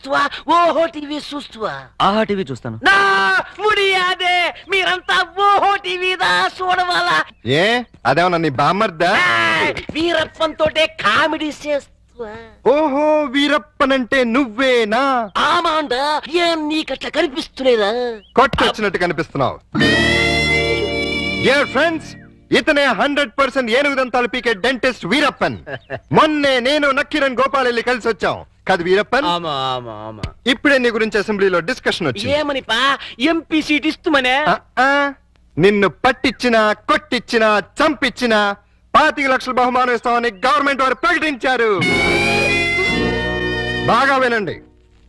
చూస్తువా? ఓహో టీవీ చూస్తువా? ఆహా టీవీ చూస్తాను. నా ముడియాదే మీరంతా ఓహో టీవీదా చూడవాలా? ఏ అదేమన్నా నీ బామ్మర్దా? వీరప్పన్ తోటే కామెడీ చేస్తువా? ఓహో వీరప్పనంటే నువ్వేనా? ఆమాండా ఏం నీకట్లా కనిపిస్తులేదా? కొట్టొచ్చినట్టు కనిపిస్తున్నావు. డియర్ ఫ్రెండ్స్, ఇతనే 100% ఏనుగు దంతాలు పీకే డెంటిస్ట్ వీరప్పన్. మొన్నే నేను నక్కిరణ్ గోపాల్ వెళ్ళి కలిసి వచ్చాం కాదు వీరప్పన్? ఇప్పుడే నీ గురించి అసెంబ్లీలో డిస్కషన్ వచ్చింది. ఏమనిపా? ఎంపీ సీట్ ఇస్తుమనే? నిన్ను పట్టించినా కొట్టించినా చంపించినా 25 లక్షల బహుమానం ఇస్తామని గవర్నమెంట్ వారు ప్రకటించారు. బాగా వినండి,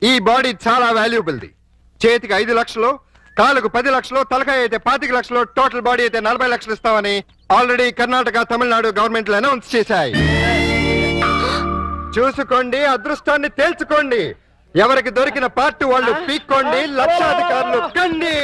ఈ బాడీ చాలా వాల్యుబుల్ది. చేతికి 5 లక్షలు, కాలుకు 10 లక్షలు, తలకాయ అయితే 25 లక్షలు, టోటల్ బాడీ అయితే 40 లక్షలు ఇస్తామని ఆల్రెడీ కర్ణాటక, తమిళనాడు గవర్నమెంట్లు అనౌన్స్ చేశాయి. చూసుకోండి, అదృష్టాన్ని తేల్చుకోండి. ఎవరికి దొరికిన పార్ట్ వాళ్ళు పీక్కోండి, లక్షాధికారులు కండి.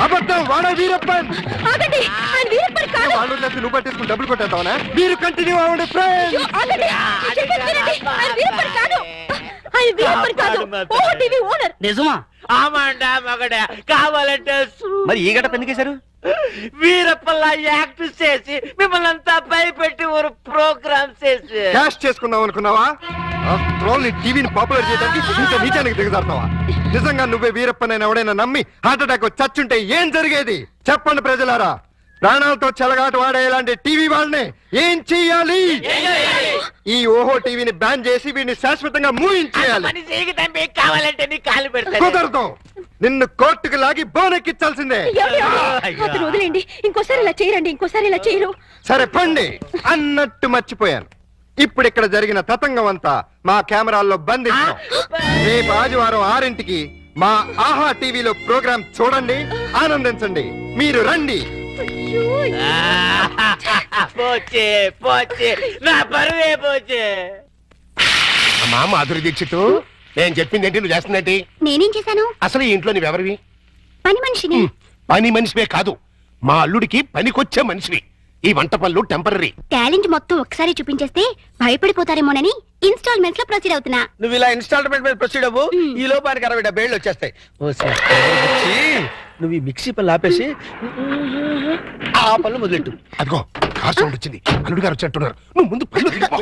అబద్ధం, వాడా వీరప్పన్. వాళ్ళు నువ్వు పట్టేసుకుని డబ్బులు కొట్టేస్తావనా? మీరు కంటిన్యూ అవ్వండి ఫ్రెండ్స్. నిజమా? ఆమాండా మగడా కావాలంటే మరి ఈ గడప ఎందుకేశారు? వీరప్పల్లా యాక్ట్ చేసి మిమ్మల్ని అంతా భయపెట్టి ఒక ప్రోగ్రామ్ చేసి క్యాష్ చేసుకుందాం అనుకున్నావా? టీవీని పాపులర్ చేయడానికి ఇంత నీచానికి దిగజారుతావా? నిజంగా నువ్వే వీరప్పనని ఎవడైనా నమ్మి హార్ట్ అటాక్ చచ్చుంటే ఏం జరిగేది? చెప్పండి ప్రజలారా. ప్రాణాలతో చెలగాట వాడే ఇలాంటి టీవీ వాళ్ళని ఏం చెయ్యాలి? ఈ ఓహో టీవీని బ్యాన్ చేసి వీడిని శాశ్వతంగా మూయించేయాలి. కావాలంటే నీ కాలు పెడతా. కుదరదు, నిన్ను కోర్టుకు లాగి బోనెక్కించాల్సిందే. వదిలేండి, ఇంకోసారి ఇలా చేయరండి, ఇంకోసారి ఇలా చేయరు. సరే పండి. అన్నట్టు మర్చిపోయాను, ఇప్పుడు ఇక్కడ జరిగిన తతంగం అంతా మా కెమెరాల్లో బంధిస్తాం. రేపు ఆదివారం 6ంటికి మా ఆహా టీవీలో ప్రోగ్రాం చూడండి, ఆనందించండి. మీరు రండి. పోచే పోచే నా పరువే పోచే. అమ్మా మాధురి దీక్షిత్, నేను చెప్పింది ఏంటి, నువ్వు చేస్తుందేంటి? నేనేం చేశాను? అసలు ఈ ఇంట్లో నువ్వెవరివి? పని మనిషిని. పని మనిషివే కాదు, మా అల్లుడికి పనికొచ్చే మనిషివి. ఈ వంట పనులు టెంపరరీ. టాలెంట్ మొత్తం ఒకసారి చూపించేస్తే భయపడిపోతారేమోనని ఇన్స్టాల్మెంట్స్ లో ప్రొసీడ్ అవుతున్నా. నువ్వు ఇలా ఇన్స్టాల్మెంట్ మీద ప్రొసీడ్ అవ్వు, ఈ లోపానికి 60 వచ్చేస్తాయి. నువ్వు ఈ మిక్సీ పనులు ఆపేసి ఆ పనులు మొదలెట్టు. అదిగో కార్ సౌండ్ వచ్చింది, అల్లుడు గారు వచ్చేట్టున్నారు. నువ్వు ముందు పనులు వెళ్ళిపో.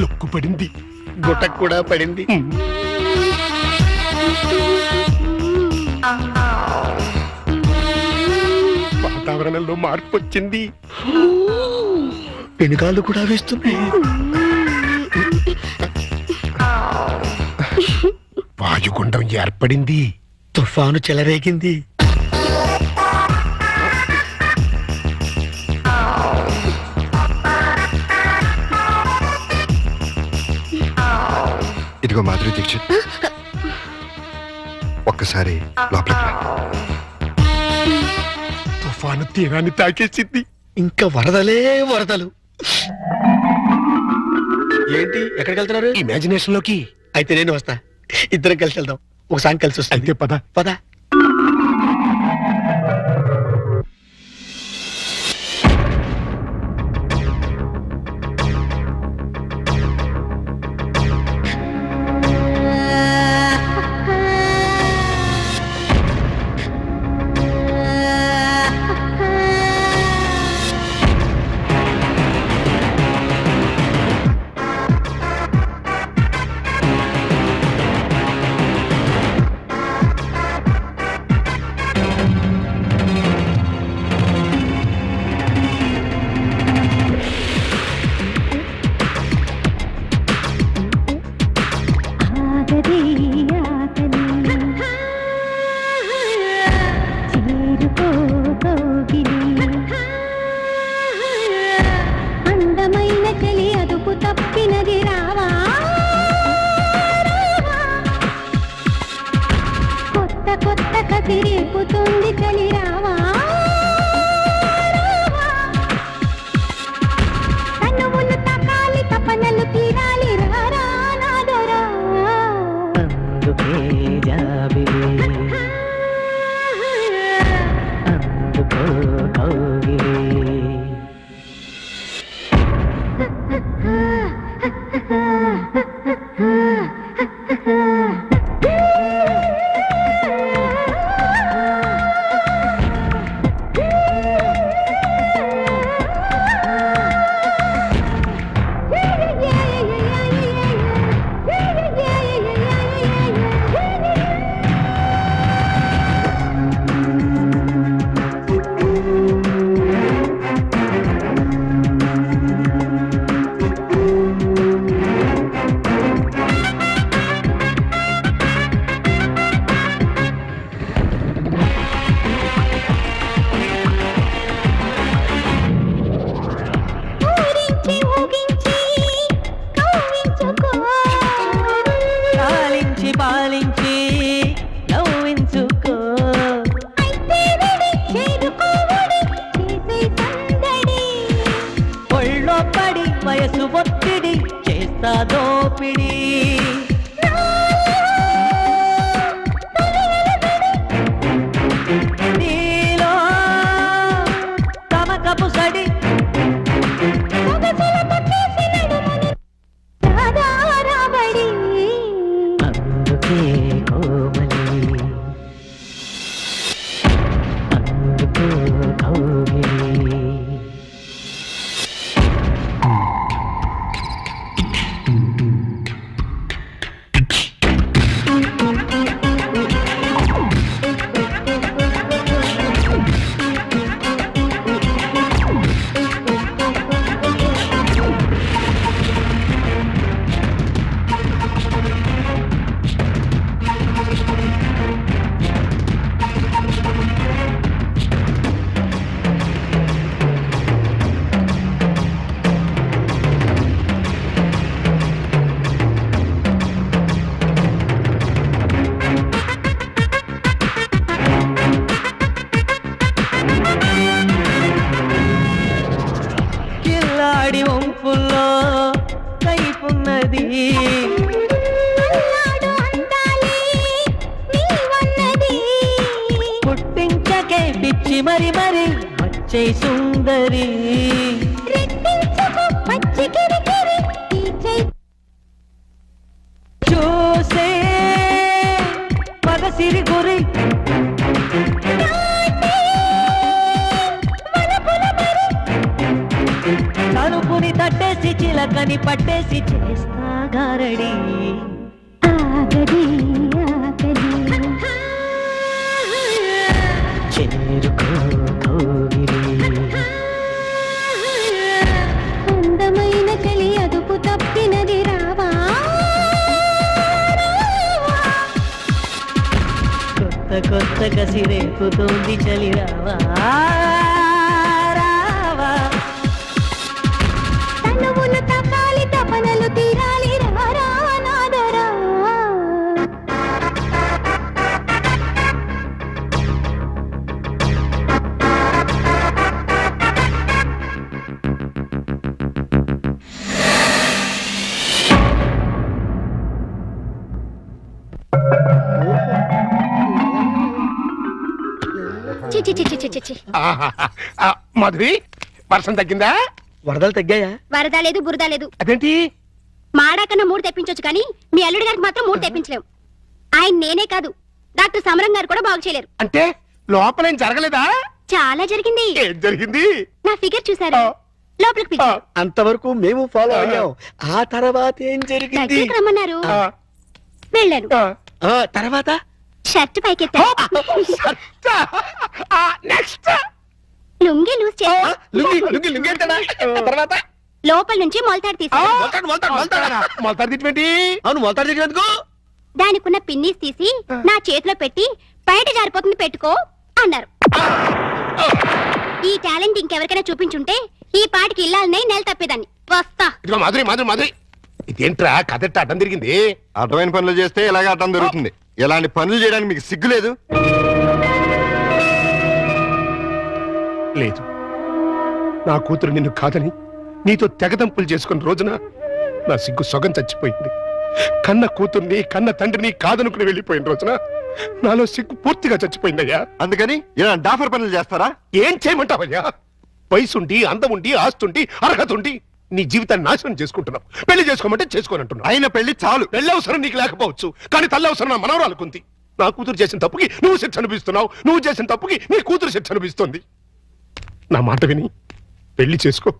లొక్కు పడింది, గుట్టకు కూడా పడింది. వాతావరణంలో మార్పు వచ్చింది, పెనుగాళ్ళు కూడా వేస్తున్నాయి. వాయుగుండం ఏర్పడింది, తుఫాను చెలరేగింది. ఇదిగో మాధురి దీక్షిత్, ఒక్కసారి లోపలికి రా. తుఫాను తీరాన్ని తాకేసింది, ఇంకా వరదలే వరదలు. ఏంటి, ఎక్కడికి వెళ్తున్నారు? ఇమాజినేషన్ లోకి. అయితే నేను వస్తా, ఇద్దరం కలిసి వెళ్దాం. ఒక సాంగ్ కలిసి వస్తా. అయితే పద పద. కసిరేపుతుంది చలి రావా తనువులు తకాలి తపనలు తీరాలి రారా నాదరా అందుకే జాబిలి అందుకో కౌగిలి ఊరించి ఊగించి కవ్వించుకో పాలించి పాలించి నవ్వించుకో అయితే రెడీ చేరుకోవడి చేసే సందడి ఒళ్ళో పడి వయసు ఒత్తిడి చేస్తా దోపిడి నీలో తమకపు సడి సొగసుల పట్టేసి నడుమని రాధారాబడి అందుకే కోమలి అందుకో కౌగిలి కిల్లాడి వంపుల్లో కైపున్నది అల్లాడు అందాలి నీవన్నది పుట్టించకే పిచ్చి మరి మరి వచ్చే సుందరి రెట్టించుకో పచ్చి కిరికిరి ఈ చై చూసే మగసిరి గురి తలుపుని తట్టేసి చిలకని పట్టేసి చేస్తా గారడి ఆగది ఆగది చేరుకో కౌగిలి అందమైన చలి అదుపు తప్పినది రావా కొత్త కొత్త కసిరేపుతోంది చలి రావా రావా తనువులు తకాలి తపనలు తీరాలి రారా నాదరా చి చి చి చి చి చి చి. మధురి వర్షం తగ్గిందా? వరదలు తగ్గాయా? వరద లేదు బురద లేదు. అదేంటి? మాడాకన్నా 3 తెప్పించొచ్చు కానీ మీ అల్లుడి గారికి మాత్రం 3 తెప్పించలేం. ఆయన నేనే కాదు డాక్టర్ సమరం గారు కూడా బాగు చేయలేరు. అంటే లోపలేం జరగలేదా? చాలా జరిగింది. ఏం జరిగింది? నా ఫిగర్ చూసారా? లోపలికి పిలిచారు. అంతవరకు మేము ఫాలో అయ్యాం. ఆ తర్వాత ఏం జరిగింది? దగ్గరికి రమ్మన్నారు. ఆ, వెళ్ళాను. ఆ, తర్వాత షర్ట్ పైకెత్తా. నెక్స్ట్ లుంగి లూజ్ చేసి లుంగి లుంగి లుంగి ఏంటన్నా? తర్వాత లోపల నుంచి మొలతాడు తీసి మొలతాడు తిట్టి అవును మొలతాడు దగ్గరెందుకు? దానికున్న పిన్నీస్ తీసి నా చేతిలో పెట్టి బయట జారిపోతుంది పెట్టుకో అన్నారు. ఈ టాలెంట్ ఇంకెవరికైనా చూపించుంటే ఈ పాటికి ఇల్లాలనే నెల తప్పేదాన్ని. వస్తా. ఇదిగో మాధురి మాధురి మాధురి, ఇదేంట్రా కథెట్ట అడ్డం తిరిగింది? అడ్డమైన పనులు చేస్తే ఇలాగ అడ్డం దొరుకుతుంది. ఇలాంటి పనులు చేయడానికి మీకు సిగ్గు లేదు? లేదు, నా కూతురు నిన్ను కాదని నీతో తెగదంపులు చేసుకున్న రోజున నా సిగ్గు సొగం చచ్చిపోయింది. కన్న కూతుర్ని కన్న తండ్రిని కాదనుకుని వెళ్ళిపోయిన రోజున నాలో సిగ్గు పూర్తిగా చచ్చిపోయిందయ్యా. అందుకని ఇలా డాఫర్ పనులు చేస్తారా? ఏం చేయమంటావయ్యా? వయసుండి, అందముండి, ఆస్తుండి, అర్హత ఉండి నీ జీవితాన్ని నాశనం చేసుకుంటున్నావు. పెళ్లి చేసుకోమంటే చేసుకోనంటున్నావు. అయిన పెళ్లి చాలు. పెళ్లి అవసరం నీకు లేకపోవచ్చు, కానీ తల్లి అవసరం నా మనవరాలుకుంది. నా కూతురు చేసిన తప్పుకి నువ్వు శిక్ష అనిపిస్తున్నావు, నువ్వు చేసిన తప్పుకి నీ కూతురు శిక్ష అనిపిస్తుంది. నా మాట విని పెళ్లి చేసుకో,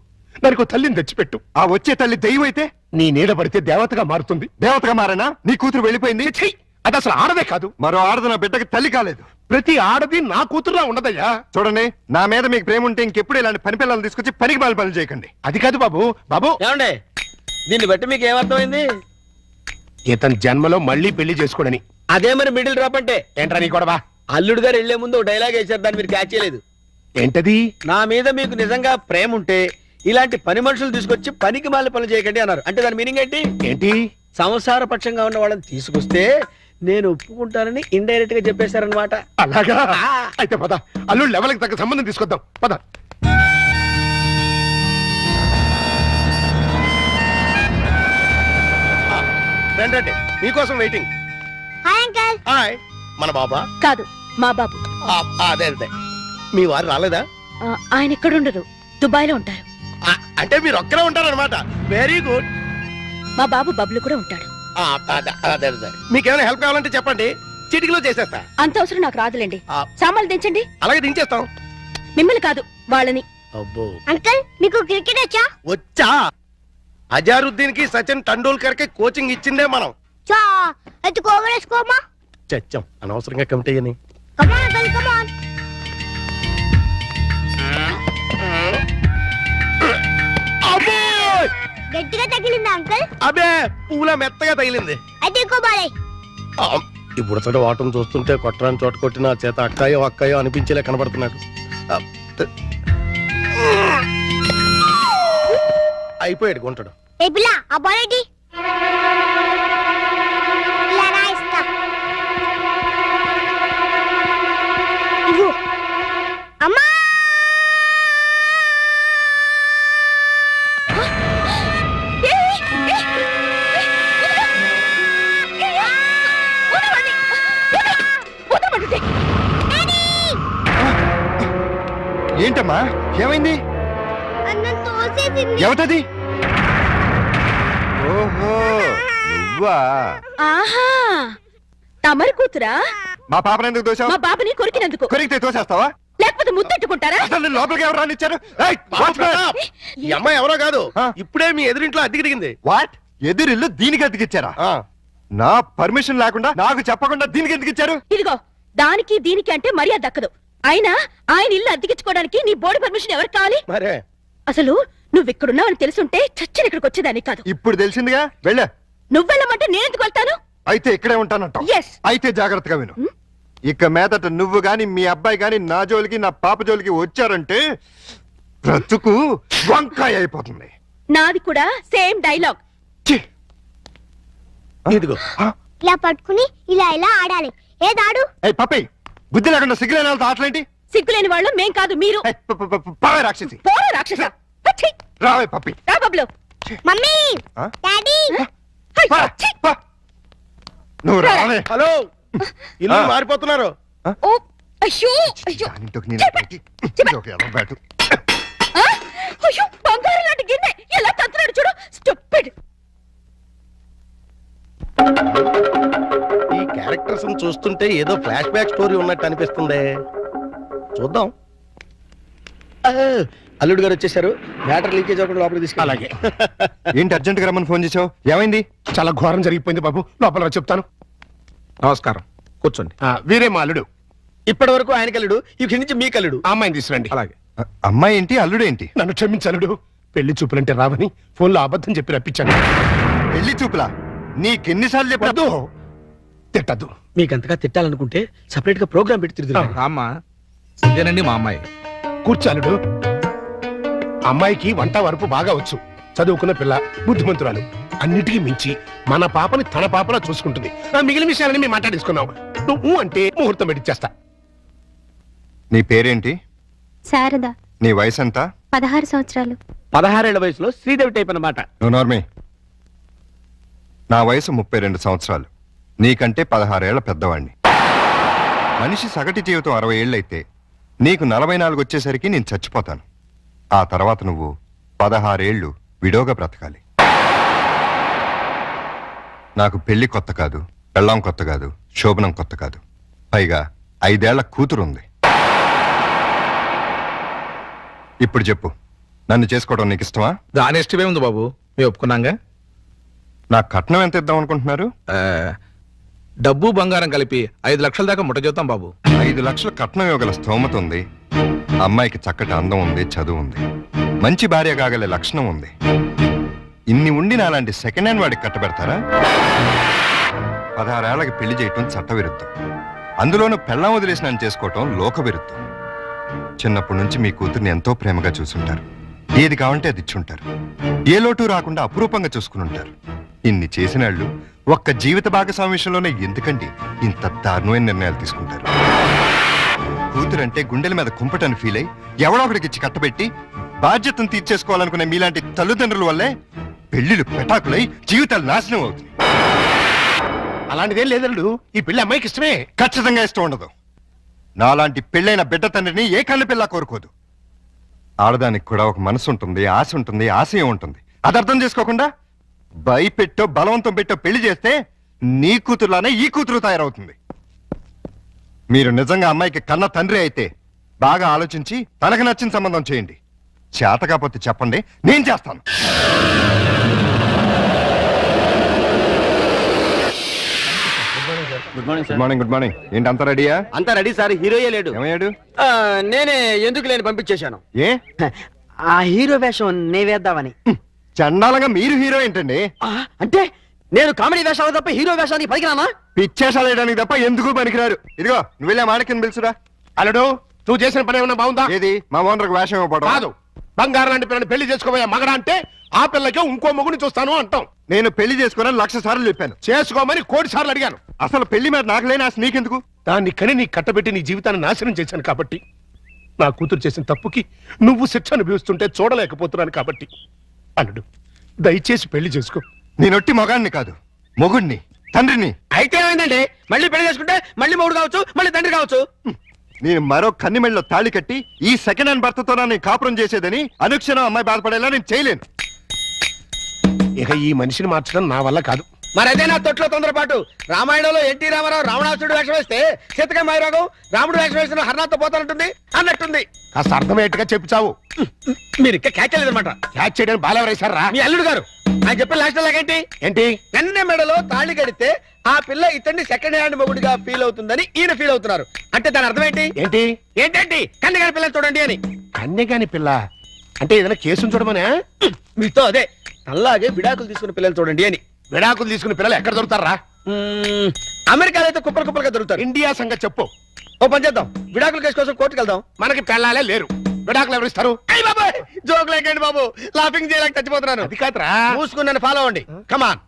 దానికి తల్లిని తెచ్చిపెట్టు. ఆ వచ్చే తల్లి దెయ్యం అయితే నీ నీడ పడితే దేవతగా మారుతుంది. దేవతగా మారేనా? నీ కూతురు వెళ్ళిపోయింది. ఛీ! అది అసలు ఆడదే కాదు. మరో ఆడది నా బిడ్డకి తల్లి కాలేదు. ప్రతి ఆడది నా కూతురులా ఉండదయ్యా. చూడండి, నా మీద మీకు ప్రేమ ఉంటే ఇంకెప్పుడు ఇలాంటి పని పిల్లలు తీసుకొచ్చి పనికి మాల పనులు చేయకండి. అది కాదు బాబు. బాబు, ఏమండి, దీన్ని బట్టి మీకు ఏమర్థమైంది? ఇతని జన్మలో మళ్ళీ పెళ్లి చేసుకోడని. అదే మరి మిడిల్ డ్రాప్ అంటే. ఏంట్రా నీ గొడవ? అల్లుడు గారు వెళ్లే ముందు ఒక డైలాగ్ వేశారు, దాన్ని మీరు క్యాచ్ చేయలేదు. ఏంటది? నా మీద మీకు నిజంగా ప్రేమ ఉంటే ఇలాంటి పని మనుషులు తీసుకొచ్చి పనికి మాల పనులు చేయకండి అన్నారు. అంటే దాని మీనింగ్ ఏంటి? ఏంటి? సంసార పక్షంగా ఉన్న వాళ్ళని తీసుకొస్తే నేను ఒప్పుకుంటానని ఇండైరెక్ట్ గా చెప్పేశారనమాట. అలాగా? అయితే పద, అల్లుడు లెవెల్కి తగ్గ సంబంధం తీసుకొద్దాం. పద. రండి, మీకోసం వెయిటింగ్. Hi uncle. హాయ్. మన బాబా? కాదు, మా బాబు. అదే అదే. మీ వారు రాలేదా? ఆయన ఎక్కడుండరు, దుబాయ్లో ఉంటారు. అంటే మీరు ఒక్కరే ఉంటారనమాట. Very good. మా బాబు బబ్లు కూడా ఉంటాడు. అదే అదే. మీకేమైనా హెల్ప్ కావాలంటే చెప్పండి, చిటికలో చేసేస్తా. అంత అవసరం నాకు రాదులేండి. సామాన్లు దించండి. అలాగే దించేస్తాం. మిమ్మల్ని కాదు, వాళ్ళని. అబ్బో, అంకల్, మీకు క్రికెట్ వచ్చా? వచ్చా? అజారుద్దీన్ కి సచిన్ టెండూల్కర్ కి కోచింగ్ ఇచ్చిందే మనం. చా అయితే కోవరేసుకోమా. చచ్చాం అనవసరంగా కమిటీ అని. కమాన్ అంకల్, కమాన్. గట్టిగా తగిలిందా అంకల్? అబే, పూల మెత్తగా తగిలింది. అయితే ఇంకో బాలే. ఇప్పుడు అసలు వాటం చూస్తుంటే కొట్టరాని చోట కొట్టిన చేత అక్కాయో అక్కాయో అనిపించేలా కనబడుతున్నాడు. అయిపోయాడు గుంటడు. ఏ పిల్ల, ఆ బాల్ ఏంటి? ఇలా రా, ఇస్తా. ఇవ్వు. అమ్మా! ఏంటమ్మా, ఏమైంది? అన్నం తోసేసింది. ఎవటది? ఓహో, నువ్వా? ఆహా, తమరి కూతురా? మా పాపను ఎందుకు దోశావు? మా బాబుని కొరికినందుకు. కొరికితే తోసేస్తావా? లేకపోతే ముద్దెట్టుకుంటారా? అసలు నేను లోపలికి ఎవరు రానిచ్చారు? ఏయ్, ఈ అమ్మాయి ఎవరో కాదు, ఆ. ఇప్పుడే మీ ఎదురింట్లో అద్దెకి దిగింది. వాట్? ఎదురిల్లు దీనికి అతికిచ్చారా? నా పర్మిషన్ లేకుండా నాకు చెప్పకుండా దీనికి ఎందుకు ఇచ్చారు? ఇదిగో, దానికి దీనికి అంటే మర్యాద దక్కదు. అయినా ఆయన ఇల్లు అద్దెకించుకోవడానికి నీ బోర్డు పర్మిషన్ ఎవరికి కావాలి? మరే అసలు నువ్వు ఇక్కడున్నావని తెలుసుంటే చచ్చిన ఇక్కడికి వచ్చేదాన్ని కాదు. ఇప్పుడు తెలిసిందిగా, వెళ్ళా. నువ్వెళ్ళమంటే నేనెందుకు వెళ్తాను? అయితే ఇక్కడే ఉంటానంటావు. Yes. అయితే జాగ్రత్తగా విను. ఇక మీదట నువ్వు గాని మీ అబ్బాయి గాని నా జోలికి నా పాప జోలికి వచ్చారంటే బ్రతుకు వంకాయ అయిపోతుంది. నాది కూడా సేమ్ డైలాగ్. ఛీ! ఇదిగో. ఇలా పట్టుకుని ఇలా ఇలా ఆడాలి. ఏదాడు? ఏయ్ పప్పి, బుద్ధి లేకుండా సిగ్గులేని వాళ్ళతో ఆటలేంటి? సిగ్గులేని వాళ్ళు మేం కాదు, మీరు. ఏయ్, పావే రాక్షసి. పోరా రాక్షస. ఛీ! రావే పప్పి. రా బబ్లు. మమ్మీ, ఆ? డాడీ. హై, పా, ఛీ! పా. నువ్వు రావే. హలో, ఇల్లు ఆ. మారిపోతున్నారు. ఓ, అయ్యో, అయ్యో. దానింటికి నేను చెప్ప, పెట్టి, చెప్ప. ఇదొక ఎర్ర బ్యాటు. ఆ? అయ్యో, బంగారం లాంటి గిన్నె ఎలా తంతున్నాడు చూడు. స్టూపిడ్. ఈ క్యారెక్టర్స్ చూస్తుంటే ఏదో ఫ్లాష్ బ్యాక్ స్టోరీ ఉన్నట్టు అనిపిస్తుంది. చూద్దాం. అల్లుడు గారు వచ్చేసారు. మ్యాటర్ లీకేజ్ అవ్వకుండా లోపలికి తీసుకు. అలాగే. ఏంటి అర్జెంట్ గా రమ్మని ఫోన్ చేసావు? ఏమైంది? చాలా ఘోరం జరిగిపోయింది బాబు, లోపల చెప్తాను. నమస్కారం, కూర్చోండి. వీరే మా అల్లుడు. ఇప్పటి వరకు ఆయన కల్లుడు, ఇక్కడి నుంచి మీ కల్లుడు. ఆ అమ్మాయిని తీసుకురండి. అలాగే. అమ్మాయి ఏంటి, అల్లుడు ఏంటి? నన్ను క్షమించలుడు, పెళ్లి చూపులంటే రావని ఫోన్లో అబద్ధం చెప్పి రప్పించాను. పెళ్లి చూపులా? నీకెన్నిసార్లు చెప్పదు? తిట్టద్దు. మీకు అంతగా తిట్టాలనుకుంటే సెపరేట్ గా ప్రోగ్రామ్ పెట్టి తిరుగుతాం. రామ్మా, ఇదేనండి మా అమ్మాయి. కూర్చాలుడు. అమ్మాయికి వంట వరపు బాగా వచ్చు, చదువుకున్న పిల్ల, బుద్ధిమంతురాలు. అన్నిటికీ మించి మన పాపని తన పాపలా చూసుకుంటుంది. మిగిలిన విషయాలని మేము మాట్లాడేసుకున్నాం. నువ్వు అంటే ముహూర్తం పెట్టిచ్చేస్తా. నీ పేరేంటి? శారద. నీ వయసు ఎంత? 16 సంవత్సరాలు. 16 ఏళ్ల వయసులో శ్రీదేవి టైప్ అన్నమాట. నోర్మి. నా వయసు 32 సంవత్సరాలు. నీకంటే 16 ఏళ్ల పెద్దవాణ్ణి. మనిషి సగటు జీవితం 60 ఏళ్ళైతే నీకు 44 వచ్చేసరికి నేను చచ్చిపోతాను. ఆ తర్వాత నువ్వు 16 ఏళ్ళు విడోగా బ్రతకాలి. నాకు పెళ్లి కొత్త కాదు, పెళ్ళాం కొత్త కాదు, శోభనం కొత్త కాదు. పైగా 5 ఏళ్ల కూతురుంది. ఇప్పుడు చెప్పు, నన్ను చేసుకోవడం నీకు ఇష్టమా? దాని ఇష్టమే ఉంది బాబు, మేము ఒప్పుకున్నాగా. నా కట్నం ఎంత ఇద్దాం అనుకుంటున్నారు? డబ్బు బంగారం కలిపి 5 లక్షల దాకా ముట్ట చేద్దాం బాబు. 5 లక్షల కట్నం ఇవ్వగల స్తోమత ఉంది. అమ్మాయికి చక్కటి అందం ఉంది, చదువు ఉంది, మంచి భార్య కాగలే లక్షణం ఉంది. ఇన్ని ఉండి నాలాంటి సెకండ్ హ్యాండ్ వాడికి కట్టబెడతారా? 16 ఏళ్ళకి పెళ్లి చేయటం చట్టవిరుద్ధం. అందులోనూ పెళ్ళాం వదిలేసి నన్ను చేసుకోవటం లోక విరుద్ధం. చిన్నప్పటి నుంచి మీ కూతుర్ని ఎంతో ప్రేమగా చూసుంటారు. ఏది కావంటే అది ఇచ్చుంటారు. ఏ లోటు రాకుండా అపురూపంగా చూసుకుని ఉంటారు. ఇన్ని చేసినాళ్ళు ఒక్క జీవిత భాగస్వామి విషయంలోనే ఎందుకండి ఇంత దారుణమైన నిర్ణయాలు తీసుకుంటారు? కూతురంటే గుండెల మీద కుంపటని ఫీల్ అయి ఎవడో ఒకడికి ఇచ్చి కట్టబెట్టి బాధ్యతను తీర్చేసుకోవాలనుకునే మీలాంటి తల్లిదండ్రుల వల్లే పెళ్లిళ్ళు పెటాకులై జీవితాలు నాశనం అవుతుంది. అలాంటిదేం లేదల్లుడు, ఈ పెళ్లి అమ్మాయికి ఇష్టమే. ఖచ్చితంగా ఇష్టం ఉండదు. నాలాంటి పెళ్ళైన బిడ్డ తండ్రిని ఏ కళ్ళు పిల్ల కోరుకోదు. ఆడదానికి కూడా ఒక మనసు ఉంటుంది, ఆశ ఉంటుంది, ఆశయం ఉంటుంది. అది అర్థం చేసుకోకుండా భయపెట్టో బలవంతం పెట్టో పెళ్లి చేస్తే నీ కూతురులానే ఈ కూతురు తయారవుతుంది. మీరు నిజంగా అమ్మాయికి కన్న తండ్రి అయితే బాగా ఆలోచించి తనకు నచ్చిన సంబంధం చేయండి. చేత కాకపోతే చెప్పండి, నేను చేస్తాను. Good morning good morning. Good morning. ఏంటి అంత రెడీయా? అంతా రెడీ సార్. హీరోయే లేడు. ఏమయ్యాడు? నేనే ఎందుకు లేని పంపించేశాను. ఏ ఆ హీరో వేషం నే వేద్దామని. చండాలంగా మీరు హీరో ఏంటండి? అంటే నేను కామెడీ వేషాలు తప్ప హీరో వేషానికి పనికిరానా? పిచ్చేషాలు వేయడానికి తప్ప ఎందుకు పనికిరారు. ఇదిగో నువ్వు వెళ్ళా మాణిక్యం పిలుచురా. అల్లుడు, నువ్వు చేసిన పని ఏమన్నా బాగుందా? ఏది మా ఓనర్కి వేషం ఇవ్వబడదు. కాదు, బంగారం లాంటి పిల్లని పెళ్లి చేసుకోబోయే మగడ అంటే ఆ పిల్లకి ఇంకో మొగుని చూస్తాను అంటాం. నేను పెళ్లి చేసుకోనని 1,00,000 సార్లు చెప్పాను. చేసుకోమని 1,00,00,000 సార్లు అడిగాను. అసలు పెళ్లి మీద నాకు లేని ఆశ నీకెందుకు? దాన్ని కని నీ కట్టబెట్టి నీ జీవితాన్ని నాశనం చేశాను కాబట్టి. నా కూతురు చేసిన తప్పుకి నువ్వు శిక్ష అనుభవిస్తుంటే చూడలేకపోతున్నాను కాబట్టి. అల్లుడు, దయచేసి పెళ్లి చేసుకో. నేనొట్టి మొగాడిని కాదు, మొగుడిని, తండ్రిని. అయితే ఏమైందండి? మళ్ళీ పెళ్లి చేసుకుంటే మళ్ళీ మొగుడు కావచ్చు, మళ్ళీ తండ్రి కావచ్చు. నేను మరో కన్నిమెళ్ళలో తాళి కట్టి ఈ సెకండ్ హ్యాండ్ భర్తతో నేను కాపురం చేసేదని అనుక్షణం అమ్మాయి బాధపడేలా నేను చేయలేను. ఇక ఈ మనిషిని మార్చడం నా వల్ల కాదు. మరి అదే నా తొట్లో తొందరపాటు. రామాయణంలో ఎన్టీ రామారావు రావణాసుడు వేషం వేస్తే సీతకాయ మైరాగం రాముడు వేషం వేసిన హర్నాథ్తో పోతానంటుంది అన్నట్టుంది. కాస్త అర్థమయ్యేట్టుగా చెప్పు చావు. మీరు ఇంకా క్యాచ్ లేదన్నమాట. క్యాచ్ చేయడానికి బాలెవరేశారా? మీ అల్లుడు గారు ఆయన చెప్పిన లాస్ట్ లాగేంటి? ఏంటి? కన్నె మెడలో తాళి కడితే ఆ పిల్ల ఇతన్ని సెకండ్ హ్యాండ్ మొగుడిగా ఫీల్ అవుతుందని ఈయన ఫీల్ అవుతున్నారు. అంటే దాని అర్థం ఏంటి? ఏంటి? ఏంటండి కన్నె గారి పిల్లని చూడండి అని. కన్యగాని పిల్ల అంటే ఏదైనా కేసును చూడమనే? మీతో అదే అలాగే విడాకులు తీసుకున్న పిల్లలు చూడండి అని. విడాకులు తీసుకున్న పిల్లలు ఎక్కడ దొరుకుతారా? అమెరికాలో అయితే కుప్పలు కుప్పలుగా దొరుకుతారు. ఇండియా సంగతి చెప్పు. ఓ పని చేద్దాం, విడాకుల కేసు కోసం కోర్టుకు వెళ్దాం. మనకి పెళ్ళాలే లేరు, విడాకులు ఎవరు ఇస్తారు? అయ్య బాబాయ్, జోక్ లేకండి బాబు, లాఫింగ్ చేయలేక చచ్చిపోతున్నాను. అది కాదురా. మూసుకుని నన్ను ఫాలో అవ్వండి. కమాన్.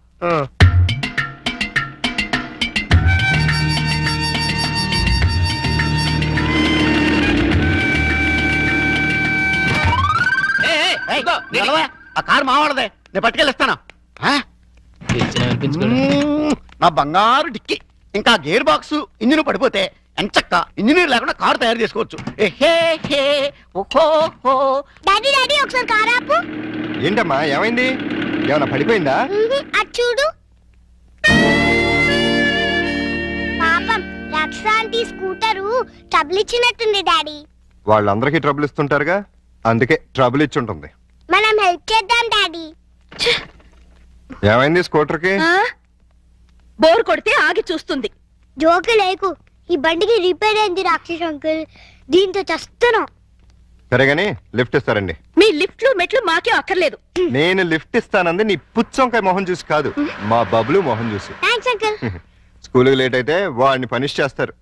ఆ కారు మావాడదే, నేను పట్టుకెళ్ళిస్తాను. నా బంగారు డిక్కి ఇంకా గేర్ బాక్స్ ఇంజిన్ పడిపోతే ఎంచక్క ఇంజనీర్ లేకుండా కారు తయారు చేసుకోవచ్చు. డాడీ డాడీ ఒకసారి కారు ఆపు. ఏంటమ్మా ఏమైంది? ఏమైనా పడిపోయిందా? అది చూడు. పాపం రక్షాంటి స్కూటరు ట్రబుల్ ఇచ్చినట్టుంది డాడీ. వాళ్ళందరికీ ట్రబుల్ ఇస్తుంటారుగా, అందుకే ట్రబుల్ ఇచ్చుంటుంది. మనం హెల్ప్ చేద్దాం డాడీ. ఏమైంది స్కూటర్కి? బోర్ కొడితే ఆగి చూస్తుంది. జోకు లేకు, ఈ బండికి రిపేర్ అయింది రాక్షస్ అంకుల్, దీంతో చస్తున్నాం. సరేగాని లిఫ్ట్ ఇస్తారండి. మీ లిఫ్ట్లు మెట్లు మాకే అక్కర్లేదు. నేను లిఫ్ట్ ఇస్తానంది నీ పుచ్చంకాయ మొహం చూసి కాదు, మా బబ్లు మొహం చూసి. Thanks uncle. స్కూల్కి లేట్ అయితే వాడిని పనిష్ చేస్తారు.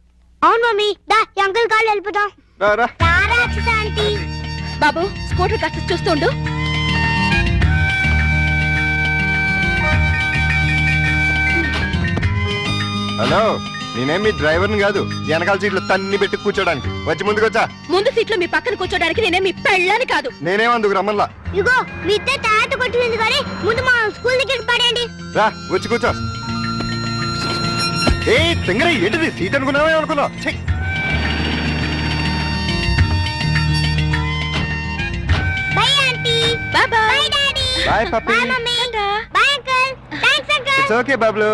అవును మమ్మీ, దా ఈ అంకుల్ కాళ్ళు వెళ్ళిపోతాం. రారా. రాక్షస్ ఆంటీ. బాబు స్కూటర్ కాస్త చూస్తుండు. హలో, నేనేం మీ డ్రైవర్ని కాదు వెనకాల సీట్లు తన్ని పెట్టి కూర్చోడానికి వచ్చి ముందుకొచ్చా ముందు సీట్లో మీ పక్కన కూర్చోడానికి నేనే మీ పెళ్ళాని కాదు. నేనేమందుకు రమ్మల్లా ఇగో మీ తాత కొట్టింది కానీ ముందు మా స్కూల్ దగ్గరికి పడండి. రా వచ్చి కూర్చో. ఏ తింగర ఏంటిది సీట్ అనుకున్నావే అనుకున్నావు. Bye aunty. Bye bye. Bye daddy. Bye puppy. Bye mummy. Bye uncle. Thanks uncle. It's okay Bablu.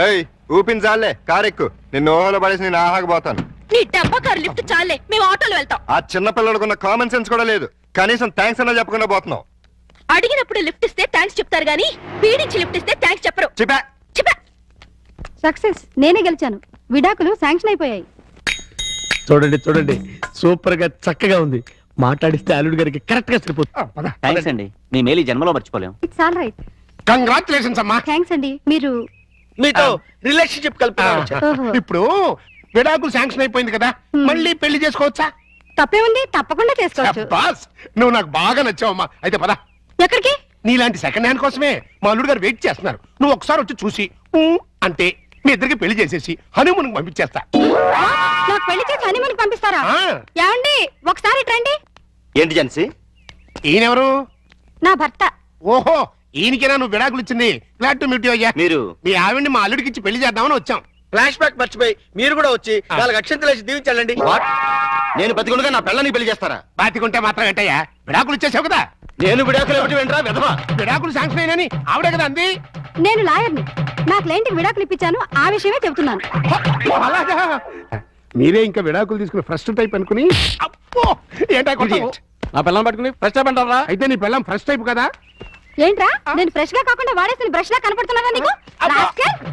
ఏయ్ ఊపిన చాలే కారెక్కు నిన్ను ఓహోలో పడేసి నేను ఆహాకపోతాను. నీ డబ్బా కారు లిఫ్ట్ చాలే, మేము ఆటోలో వెళ్తాం. ఆ చిన్న పిల్లలకున్న కామన్ సెన్స్ కూడా లేదు. కనీసం థ్యాంక్స్ అన్నా చెప్పకుండా పోతున్నావు. అడిగినప్పుడు లిఫ్ట్ ఇస్తే థ్యాంక్స్ చెప్తారు గానీ పీడించి లిఫ్ట్ ఇస్తే థ్యాంక్స్ చెప్పరు. చెప్పా చెప్పా. సక్సెస్. నేనే గెలిచాను. విడాకులు శాంక్షన్ అయిపోయాయి. చూడండి చూడండి, సూపర్ గా చక్కగా ఉంది. మాట్లాడిస్తే అల్లుడు గారికి కరెక్ట్ గా సరిపోతుంది. థ్యాంక్స్ అండి, మీ మేలు ఈ జన్మలో మర్చిపోలేం. It's all right. కంగ్రాచులేషన్స్ అమ్మా. థ్యాంక్స్ అండి. మీరు మీతో రిలేషన్షిప్ కలుపుతున్నాను. ఓహో. ఇప్పుడు విడాకులు శాంక్షన్ అయిపోయింది కదా, మళ్ళీ పెళ్లి చేసుకోవచ్చా? తప్పే ఉంది, తప్పకుండా చేసుకోవచ్చు. బాస్ నువ్వు నాకు బాగా నచ్చావమ్మా. అయితే పద. ఎక్కడికి? నీలాంటి సెకండ్ హ్యాండ్ కోసమే మా అల్లుడు గారు వెయిట్ చేస్తున్నారు. నువ్వు ఒకసారి వచ్చి చూసి ఊ అంటే మీ ఇద్దరికి పెళ్లి చేసేసి హనీమూన్ పంపించేస్తా. నాకు పెళ్లి చేసి హనీమూన్ పంపిస్తారా? ఆ. ఏమండి ఒకసారి ఇటు రండి. ఏంటి జెన్సీ? ఈయనెవరు? నా భర్త. ఓహో ఈయనకేనా నువ్వు విడాకులు ఇచ్చింది? గ్లాడ్ టు మీట్ యు అయ్యా. మీరు మీ ఆవిడ్ని మా అల్లుడికి ఇచ్చి పెళ్లి చేద్దామని వచ్చాం. ఫ్లాష్ బ్యాక్ మర్చిపోయి మీరు కూడా వచ్చి వాళ్ళకి అక్షంతలు వేసి దీవించాలండి. నేను బతికుండగా నా పిల్లని పెళ్లి చేస్తారా? బాతికుంటే మాత్రం ఏంటయ్యా, విడాకులు ఇచ్చేసావు కదా. నేను విడాకులు ఏమిటి వెంట్రా విధవా? విడాకులు శాంక్షన్ అయినని ఆవిడే కదా అంది. నేను లాయర్ని. నా క్లయింట్కి విడాకులు ఇప్పించాను, ఆ విషయమే చెబుతున్నాను. అలాగా మీరే ఇంకా విడాకులు తీసుకుని ఫస్ట్ టైప్ అనుకుని అప్పో ఏంటా కొట్టావు? నా పిల్లలు పట్టుకుని ఫస్ట్ అంటారా? అయితే నీ పిల్లం ఫస్ట్ టైప్ కదా. ఏంట్రా నేను ఫ్రెష్ గా కాకుండా వాడేసిన బ్రష్ లా కనపడుతున్నానా నీకు? అబ్బా. రాస్కెల్.